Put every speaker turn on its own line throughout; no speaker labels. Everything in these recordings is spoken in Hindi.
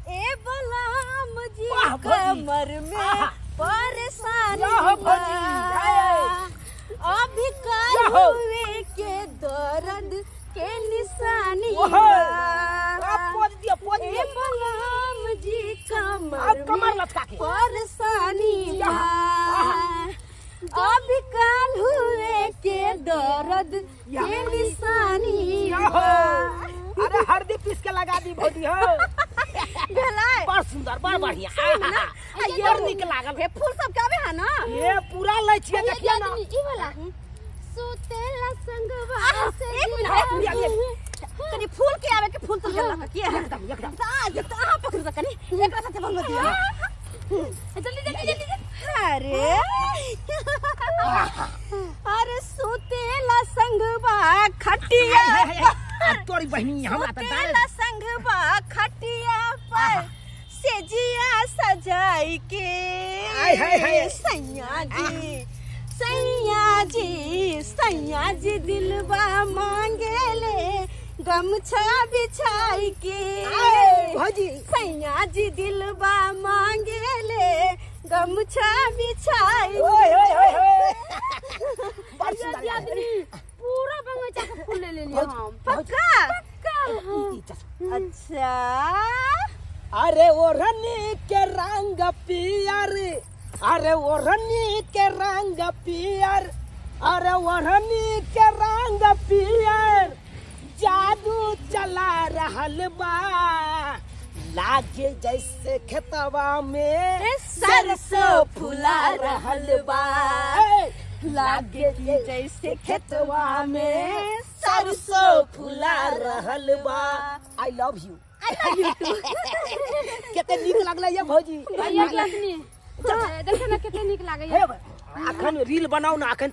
ए बलाम जी कमर में परेशानी अभी कल हुए के दर्द के निशानी ए बलाम जी कमर में परेशानी अभी कल हुए के दर्द के निशानी
अरे हल्दी पीस के लगा दी भौजी हो बड़ सुंदर बड़ बढ़िया
ये निक लागल है फूल सब क्या है ना
ये पूरा लै छिए देखिए ना
ई वाला सुतेला संगवा से कनी फूल के आवे के फूल तो लगा के एकदम ये तो आ पकड़ त कनी एकरा साथे बनवा दिया जल्दी जल्दी अरे अरे सुतेला संगवा खटिया
तोरी बहनी हमरा त डाल
संगवा खटिया पर सेजिया सजाई के सैया जी दिलवा मांगेले गमछा बिछाई के
भौजी
सैया जी दिलवा मांगेले गमछा बिछाई पूरा बगीचा का फूल ले लिया हम पक्का अच्छा
अरे ओढ़नी के रंग पियर अरे ओढ़नी के रंग पियर अरे ओढ़नी के रंग पियर जादू चला रहल बा लागे जैसे खेतवा में
सरसों फुला रहल बा लागे जैसे खेतवा में
सरसों फुला रहल बा आई लव यू केते नीक लागले ये भौजी
देखे ना केते नीक लागे ये
अखन रील बनाओ ना अखन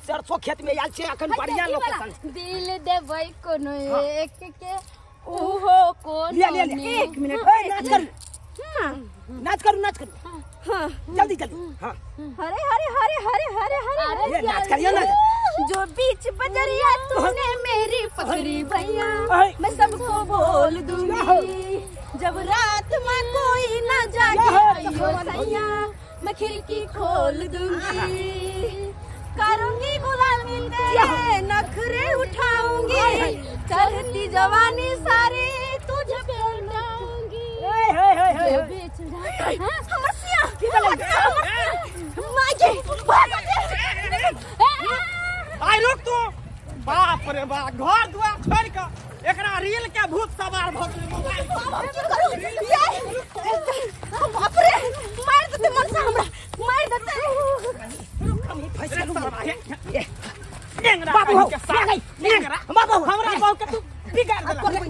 सरसों खेत में आयल छे अखन बढ़िया लोकेशन
दिल देबै कोनो एक के ओहो कोनो
एक मिनट नाच करू हाँ जल्दी हाँ
हरे हरे हरे हरे हरे हरे
नाच करिए ना
जो बीच बजरिया तूने मेरी पकड़ी भैया मैं सबको बोल दूंगी जब रात में कोई न जागे भैया मैं खिड़की खोल दूंगी करूंगी गुलामी तेरे नखरे उठाऊंगी चढ़ती जवानी सारी तुझे पे उड़ाऊंगी
आई रुक तू बाप रे बाप घर दुआर छोड़ के एकरा रील के भूत सवार भ
बाप रे मार देते मन से हमरा मार देते
बाबू बाबू हमरा बाबू के तू बिगाड़ देला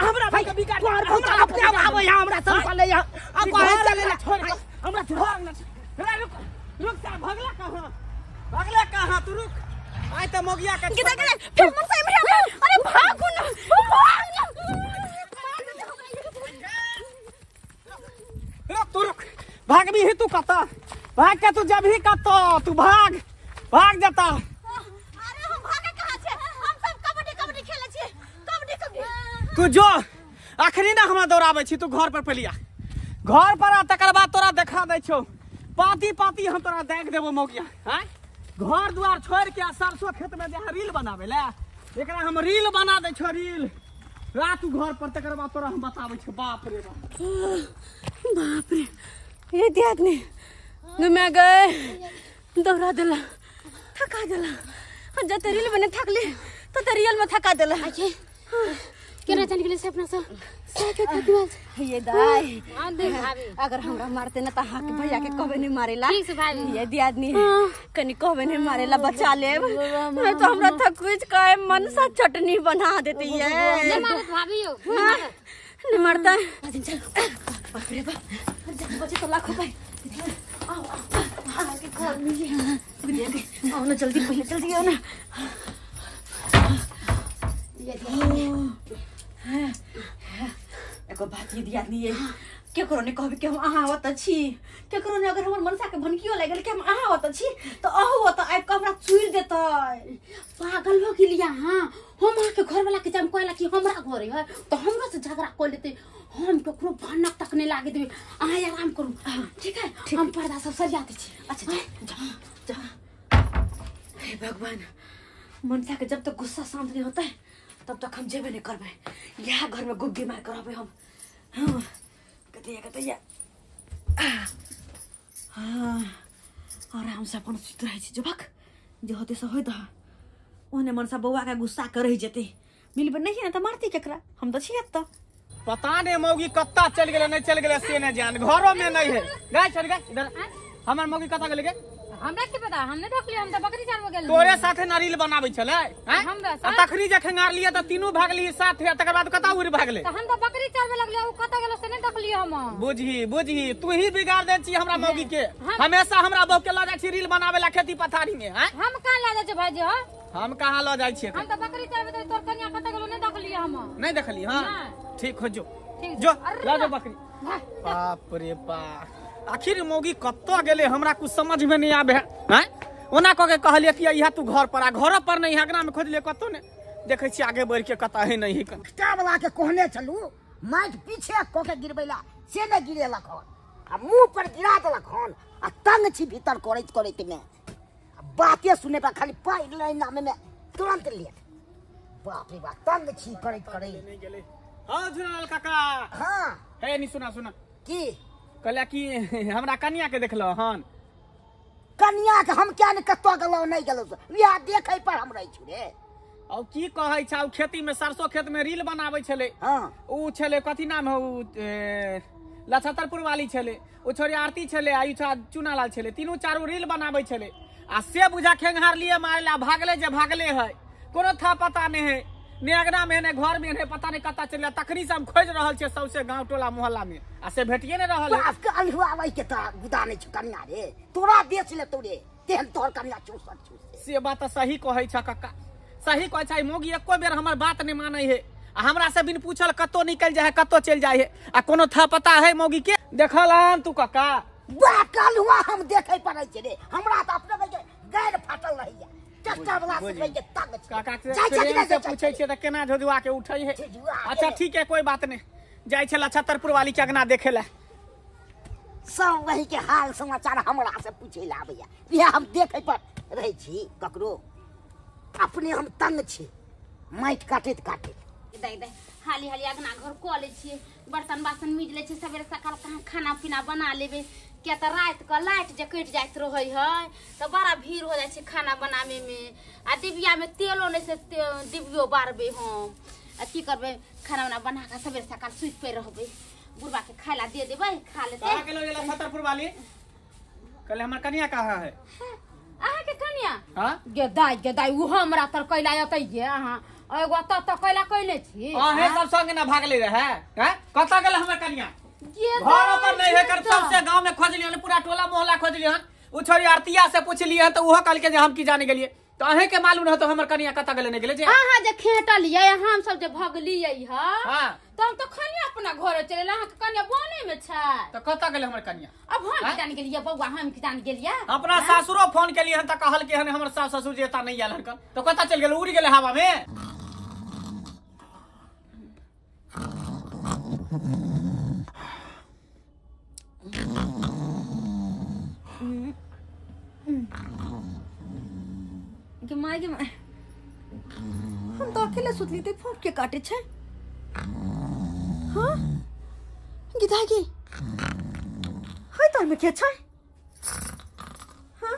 हमरा भाई के बिगाड़ अपने आबो यहां हमरा संभाल ले यहां आ कहे चले ना छोड़ हमरा छोड़ ना रुक रुक जा भगला कहां तू रुक आय त मोगिया के
किधर गए फिर मन से मेरे अरे भागो ना
रुक तू रुक भाग भी ही तू कता भाग के तू जब ही कता तू भाग जाता
अरे हम भागे कहां से हम सब कबड्डी खेले छी कबड्डी
तू जो आखरी ना हमरा दौड़ाबै छी तू घर पर पलिया घर पर आ तकर बाद तोरा देखा दै छौ पाती हम तोरा देख देबो मौकिया हैं घर द्वार छोड़ के सरसों खेत में जहां रील बनावे ले एकरा हम रील बना दै छौ रील रा तू घर पर तकर बाद तोरा हम बताबै छौ बाप रे
बाप रे ये दियाद ने घुमा गए दौड़ा देला थका देला जब रील बने थकले तो रियल में थका देला
केना चल गेले से अपना सब साके थकवा
ये दाई
दे भाभी
अगर हमरा मारते ना त हाथ भैया के कहबे नहीं मारेला
ठीक से भाभी
ये दियादनी कनी कहबे नहीं मारेला बचा ले मैं तो हमरा थकुच का मन सा चटनी बना देती है
ले मारत भाभी यो
नहीं मारता चल बाप रे बाप बचे तो लाख रुपए आओ आके घर में आओ ना जल्दी पहले जल्दी आओ ना एको बात ये दियादनी है के करो ने कहबे कि हम आहा आवत छी के करो ने अगर हमर मनसा के भनकियो लागल कि हम आहा आवत छी तो अहो त आइ के हमरा चुर देतै
पागल हो गेलिया हां हम के घर वाला के जम कहला कि हमरा घर है तो हमरा से झगड़ा कर लेते हम ककरो भनक तक नहीं लागे देबे अहाँ आराम करू ठीक है हम पर्दा सब सरिया दै छी
अच्छा जा हे भगवान मनसा के जब तक गुस्सा शांत नहीं होता है तब तक हम जेबे नहीं करबे यहाँ घर में गुग्गी मार करबे हम हाँ कतैया हाँ आराम से अपन सुत रहे छी जबक जे होते से होय द ओने मनसा बौआ के गुस्सा करे जेते मिलबे नहीं है त मारती केकरा हम तो छियत त
पता नहीं मौगी कत्ता चल गेले नहीं चल गेले से नहीं जान घरों में नहीं है गए चल गए इधर हमर मौगी कत्ता गेले गे
हमरा के पता हमने ढकली हम त बकरी चारबो गेल
तोरे साथे नारियल बनाबै छले हैं तखरी जे खंगार लिए त तीनों भागली साथे तकर बाद कता उड़ भागले
त हम त बकरी चारबे लगले उ कता गेलो से नहीं ढकली हम
बुझी तू ही बिगाड़ दे छी हमरा मौगी के हमेशा हमरा बहू के ल जाय छी रील बनावे ला खेती पथारी में हैं
हम कहां ला जाय छै भाईजी हो
हम कहां ल जाय छी
हम त बकरी चारबे त तोर कन्या कता गेलो नहीं ढकली हम
नहीं देखली हां ठीक हो जो ला दो बकरी बाप रे बाप आखिर मौगी कत्तो गेले हमरा कुछ समझ में नहीं आबे हैं ओना क के कहलिए कि यह तू घर पर आ घर पर नहीं हगना में खोजले कत्तो ने देखे छी आगे बढ़ के कता है नहीं कन
क्या वाला के कोहने चलू माइक पीछे क के गिरबैला से न गिरेलक हन आ मुंह पर गिरा देलक हन आ तंग छी भीतर करैत में बाते सुने पर खाली पाई लाइन में तुरंत लिए बाप रे बाप तंग छी करैत
नहीं गेले हां झुनल काका
हां
हे नहीं सुना
की
कहला कि हमरा कन्या के देखलो हन
कन्या के हम क्या ने कत्तो गेलो नहीं गेलो बियाह देखै पर हम रही छु रे
और की कहै छौ खेती में सरसों खेत में रील बनाबै छले
हां
उ छले कथि नाम है उ लछतरपुर वाली छले उ छोरी आरती छले आयु चुनालाल छले तीनों चारों रील बनाबै छले आ से बुझा खेंगहार लिए मारला भागले है कोनो था पता नहीं है ने अगना में ने घर में ने पता नहीं कता चल तखनी से हम खोज रहल छे सबसे गांव टोला मोहल्ला में आ से भेटिए ने रहल
बाप के अलहुआबै के त गुदा नहीं छु कन्या रे तोरा बेच ले तोरे तेहन तोर कन्या चूसत
से बात सही कहै छ काका सही कहै छै मौगी एको बेर हमर बात नहीं मानै है आ हमरा से बिन पूछल कतो निकल जाए कतो चल जाए है आ कोनो था पता है मौगी के देखल हन तू काका
बाप के अलहुआ हम देखै पड़ै छै रे हमरा त अपने के गैर फाटल रहैया चच्चा वाला से कहि के तंग
काका से पूछै छै त केना झोजुआ के उठै है अच्छा ठीक है कोई बात नहीं जाय छै लछतरपुर वाली के अगना देखे ला
सब वही के हाल समाचार हमरा से पूछे ला आबैया बिया हम देखै पर रहै छी ककरो अपने हम तंग छी माइट काटैत
दे हाली अगना घर क ले छी बर्तन बासन मीज ले छी सवेरे सकाल खाना पीना बना लेबे क्या तो रात का लाइट जे कट जात रहे है तो बड़ा भीड़ हो जाए छै खाना बनावे में आ डिबिया में तेलो नहीं से डिबियो बारबे हम आ की करबे खाना बना के सवेरे सकाल सुत पे रहबे बुढ़वा के खाइला दे देबे खा लेते
कहां के लोग लछतरपुर वाली कल हमर कन्या कहां है
अहाँ के कन्या
हां
गेदाई उ हमरा तर कैला अतै गे अहाँ एगो त कैला कइले छी
हे सब संग ना भागले रहे हैं कता गेल हमर कन्या घर पर नहीं है कर सबसे गांव में खोज लियन पूरा टोला मोहल्ला खोज लियन उ छोरी आरतिया से पूछ लियन तो उहो कल के जे हम की जाने गेलिए तो अहे के मालूम न तो हमर कन्या कता गेले नहीं गेले जे
अहाँ जे खेटलिए हम सब जे भगलिए
हां
तो हम तो खनिया अपना घर चले अहाँ के कन्या बने में छै
तो कता गेले हमर कन्या
अब हम की जाने गेलिए बौआ हम की जाने गेलिए
अपना सासुरो फोन के लिए त कहल के हमर सास ससुर जेता नहीं आल हन तो कता चल गेले उड़ गेले हवा में
के माय हम तो अकेले सुतली ते फूक के काटे छै हां गिदागी हाय तार में के छै हां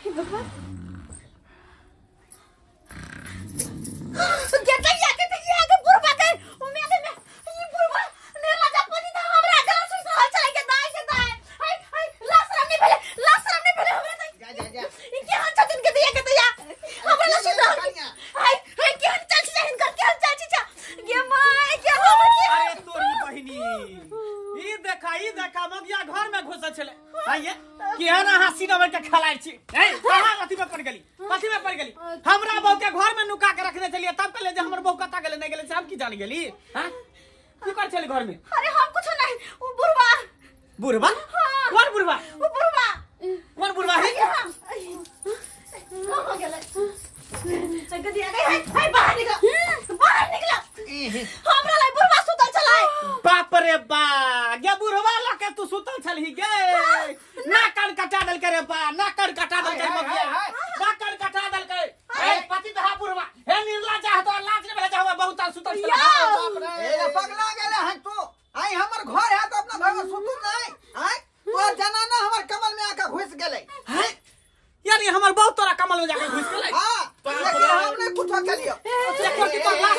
हे भगवान के बुरबा के उमे में ये बुरबा ने राजा पति था हमरा गला सुन रहल छले के दाई से दाई हाय लाश राम नहीं भेले हमरा जा ई के हाथ छथिन के दिया हमरा ला सुन रहल हाय के हम चल छी हिनकर के हम चल छी गे माय के हम
अरे तोरी बहिनी ई देखा मगिया घर में घुस छले आइए कि है ना हंसी नवर के खलाइ छी ए कहां कथि में पड़ गेली हमरा बहू के घर में नुका के रखने चलिए तब कहले जे हमर बहू कता गेले नहीं गेले से हम की जान गेली हां की कर चली घर में
अरे हम कुछ नहीं वो बुरबा
कौन बुरबा है
हो गेले संगति आ गई हाय बाहर निकल हमरा लाई बुरबा सुतल
रे बा गे बुढ़वा लके तू सुतल छलही गे ना कर कटा दल करे बा ना कर कटा दल करे मगिया ना कर कटा दल करे ए पति दहा बुढ़वा हे निर्ला चाह तो लाज ने भेजा हुआ बहुत सुतल छल बाप रे
ए पगला गेले है तू आई हमर घर है तो अपना घर में सुतू नहीं आई तो जनाना हमर कमल में आके घुस गेले है
यानी हमर बहुत तोरा कमल में जाके घुस गेलै
हां हमने कुछ कर लियो
देखो कि तो लाश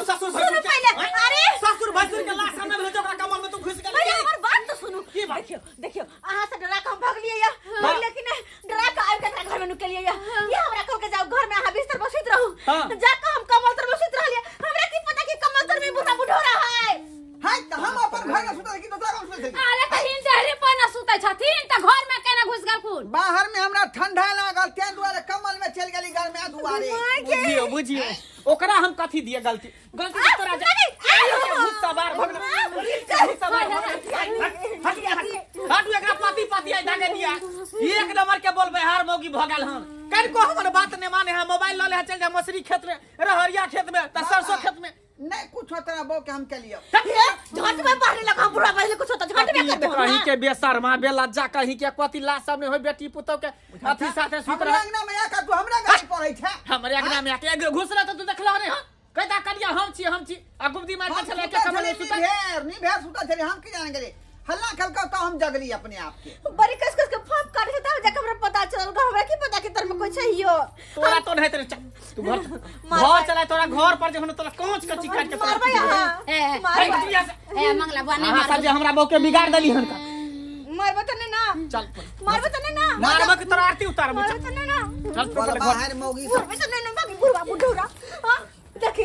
ससुर
सुनो पहले अरे
ससुर भसुर के लाश सामने भेजो ओकरा कमल में तू घुस गेलै
पहले हमर बात तो सुनो देखियो देखियो अहाँ से डरा के हम भाग लिए या भाग लेकिन डरा के आब के घर में निकल लिए या ये हमरा कह के जाओ घर में अहाँ बिस्तर पर सुत रहू जाके हम कमल तर में सुत रहलिए हमरा की पता कि कमल तर में बुढ़ा बुढ़ोरा है
तो हम अपन घर में सुतल की दूसरा घर में सुतल
अरे कहीं जहरी पर न सुतै छथिन त घर में केना घुस गेल कुल
बाहर में हमरा ठंडा लागल ते दुआरे कमल में चल गेली घर में दुआरे
बुझियो ओकरा हम कथी दिए गलती गलती तोरा भूत सवार हट एकरा पाती पाती आई दागे दिया एक नंबर के बोलबे हार मौगी भ गेल हम कन को हमर बात ने माने हम मोबाइल ल ले चल जा मसरी खेत में रहरिया खेत में त सरसों खेत में
नहीं कुछ होता ना बो के हम के लिए
झट में पढ़ने लगा हम बुढ़ा पहले कुछ होता झट में कर
कहीं के बेशर्मा बेला जा कहीं के कथी लाश सामने होय बेटी पुतौ के अथी साथे सुत रह
अंगना में आका तू हमरा गाड़ी पड़ै छै
हमरे अंगना में आके घुसला त तू देखला रे हां कदा करिया हम छी आ गुब्दी मार के चले के कमल में सुता
नहीं भेर सुता चले हम की जान गेले हल्ला खलका तो हम जगली अपने आप के
बड़ी कस कस के फप काटे से तब जाके हमरा पता चलल हमरा की पता कि तर में कोई छैयो
तोरा तो नहीं तेरे तू घर चला तोरा घर पर जे हम तोरा कोंच के चिकाट के
मारबे यहां
ए मंगला बुआ नहीं
हां सब जे हमरा बहू के बिगाड़ देली हन का
मारबे त नहीं ना
चल
मारबे त नहीं ना
मारबे के तोरा आरती उतारबे
मारबे त नहीं ना
चल
बोल बाहर मौगी
मारबे त नहीं ना बाकी बुढ़वा बुढ़ोरा हां देखी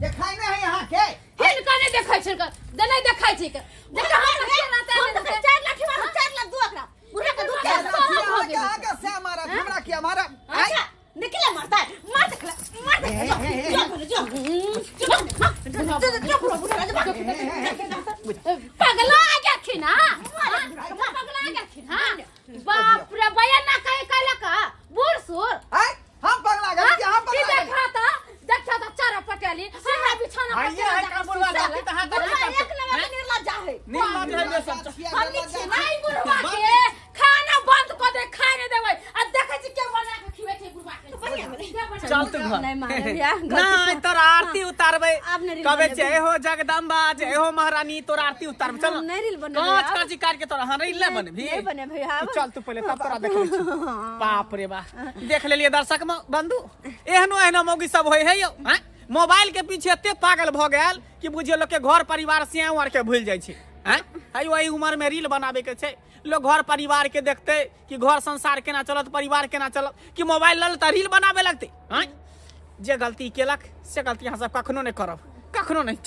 देखाई नहीं है यहां के
हिनका नहीं देखै छै जे नहीं देखै छै के देख हम के रहते
हम तो 4 लाख मारो 4 लाख दू एकरा बुढ़ा के दू के
आगे से हमारा हमरा की हमारा
अच्छा निकले मारता है मार देखला
पगला आ गया थी ना पगला आ गया थी ना बाप रे भैया ना कहे कहला का बूढ़ सुर
हम पगला गए कि हम
की
पगला
देखा था चारा पटेली हमरा बिछाना पर
भैया है का बोलवा जाती त हाथ
एक लगा निर्ला जाहे
निर्लज है ये सब
हम नीचे नहीं बुढ़वा के खाना बंद कर दे खाए नहीं देबै आ देखै छी के बना के खिबै छै बुढ़वा के
चल तू घर
नहीं मारे भैया
नहीं तोरा आरती उतारबे कबे जय हो जगदम्बा जय हो महारानी तोरा आरती उतारबे चल
नहीं रील बने
कांच कांच काट के तोरा हां रील बने भी
नहीं बने भैया
चल तू पहले तब तोरा देखै छी बाप रे बा देख लेलिए दर्शक बंधु एहनो मौगी सब होय है यो हैं मोबाइल के पीछे एते पागल भ गेल कि बुझियो लोग के घर परिवार से आर के भूल जाय छै हैं हई वही उम्र में रील बनाबे के छै लोग घर परिवार के देखते कि घर संसार केना चलत परिवार केना चलत कि मोबाइल लल त रील बनाबे लगते हैं जे गलती केलक से गलती अहाँ सब कखनो नहीं करब कखनो नहीं